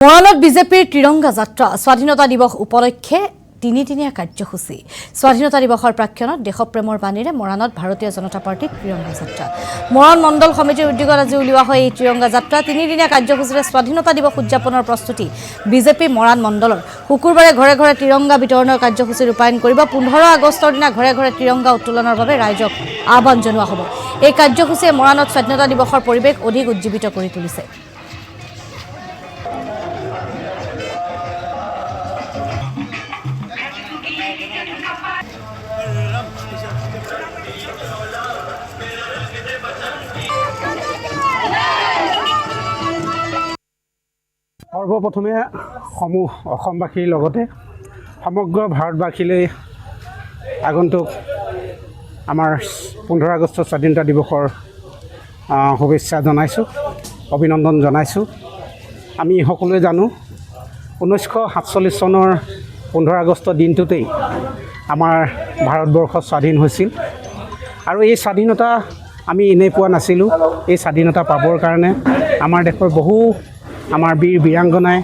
মৰাণত বিজেপিৰ ত্ৰিৰংগা যাত্ৰা স্বাধীনতা দিৱস উপলক্ষে তিনিদিনীয়া কাৰ্যসূচী স্বাধীনতা দিৱসৰ প্ৰাক্ষণত দেশপ্ৰেমৰ বাণীৰে মৰাণত ভাৰতীয় জনতা পাৰ্টিৰ ত্ৰিৰংগা যাত্ৰা মৰাণ মণ্ডল সমিতিৰ উদ্যোগত আজি উলিওৱা হয় এই ত্ৰিৰংগা যাত্ৰা তিনিদিনীয়া কাৰ্যসূচীৰে স্বাধীনতা দিৱস উদযাপনৰ প্ৰস্তুতি বিজেপি মৰাণ মণ্ডলৰ শুকুৰবাৰে ঘৰে ঘৰে ত্ৰিৰংগা বিতৰণৰ কাৰ্যসূচী ৰূপায়ণ কৰিব 15 আগষ্টৰ দিনা ঘৰে ঘৰে ত্ৰিৰংগা উত্তোলনৰ বাবে ৰাইজক আহ্বান জনোৱা হ'ব এই কাৰ্যসূচীয়ে মৰাণত স্বাধীনতা দিৱসৰ পৰিৱেশ অধিক উজ্জীৱিত কৰি তুলিছে সৰ্বপ্ৰথমে সমূহ অসমবাসীৰ লগতে সমগ্ৰ ভাৰতবাসীলৈ আগন্তুক আমাৰ 15 আগষ্ট স্বাধীনতা দিৱসৰ শুভেচ্ছা জনাইছোঁ অভিনন্দন জনাইছোঁ আমি সকলোৱে জানো 1947 চনৰ 15 আগষ্ট দিনটোতেই আমাৰ ভাৰতবৰ্ষ স্বাধীন হৈছিল আৰু এই স্বাধীনতা আমি এনেই পোৱা নাছিলোঁ এই স্বাধীনতা পাবৰ কাৰণে আমাৰ দেশৰ বহু আমাৰ বীৰ বীৰাংগনাই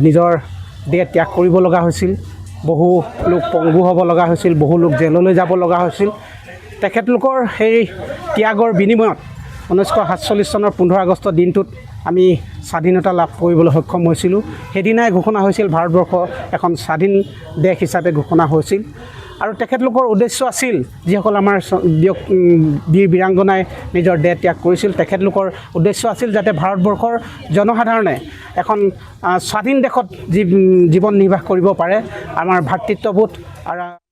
নিজৰ দেহ ত্যাগ কৰিব লগা হৈছিল বহু লোক পংগু হ'ব লগা হৈছিল বহু লোক জেললৈ যাব লগা হৈছিল তেখেতলোকৰ সেই ত্যাগৰ বিনিময়ত 1947 চনৰ 15 আগষ্ট দিনটোত আমি স্বাধীনতা লাভ কৰিবলৈ সক্ষম হৈছিলোঁ সেইদিনাই ঘোষণা হৈছিল ভাৰতবৰ্ষ এখন স্বাধীন দেশ হিচাপে ঘোষণা হৈছিল আৰু তেখেতলোকৰ উদ্দেশ্য আছিল যিসকল আমাৰ বীৰ বীৰাংগনাই নিজৰ দেহ ত্যাগ কৰিছিল তেখেতলোকৰ উদ্দেশ্য আছিল যাতে ভাৰতবৰ্ষৰ জনসাধাৰণে এখন স্বাধীন দেশত জীৱন নিৰ্বাহ কৰিব পাৰে আমাৰ ভাতৃত্ববোধ আৰু